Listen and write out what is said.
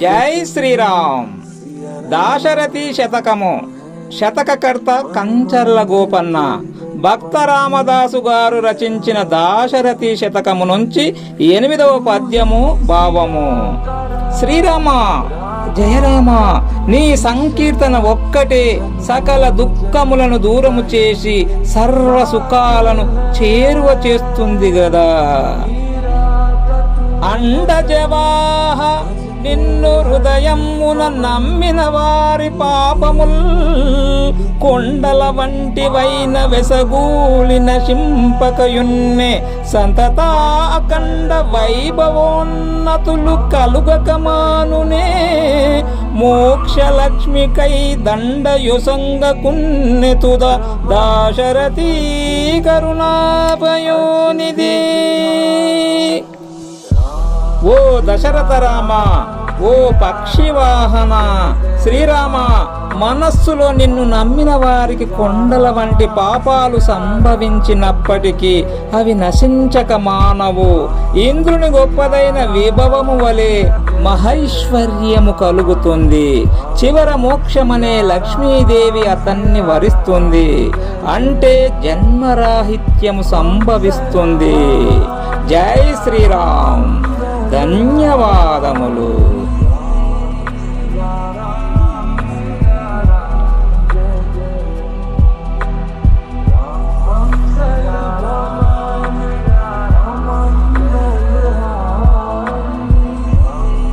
జై శ్రీరామ్. దాశరథి శతకము. శతకకర్త కంచర్ల గోపన్న. భక్త రామదాసు గారు రచించిన దాశరథి శతకము నుంచి 8వ పద్యము భావము. శ్రీరామ జయరామ, నీ సంకీర్తన ఒక్కటే సకల దుఃఖములను దూరము చేసి సర్వ సుఖాలను చేరువ చేస్తుంది గదా. అండజవాహ, నిన్ను హృదయమున నమ్మిన వారి పాపముల్ కొండల వంటివైన వెసగూలిన చింపకయున్నే సంతతా అఖండ వైభవోన్నతులు కలుగకమానునే మోక్షలక్ష్మికై దండయుసంగకున్నెతుద దాశరథీ కరుణాపయోనిధి. ఓ దశరథ రామ, ఓ పక్షివాహన శ్రీరామ, మనస్సులో నిన్ను నమ్మిన వారికి కొండల వంటి పాపాలు సంభవించినప్పటికీ అవి నశించక మానవు. ఇంద్రుని గొప్పదైన విభవము వలె మహైశ్వర్యము కలుగుతుంది. చివర మోక్షమనే లక్ష్మీదేవి అతన్ని వరిస్తుంది. అంటే జన్మరాహిత్యము సంభవిస్తుంది. జై శ్రీరామ్. ధన్యవాదములు.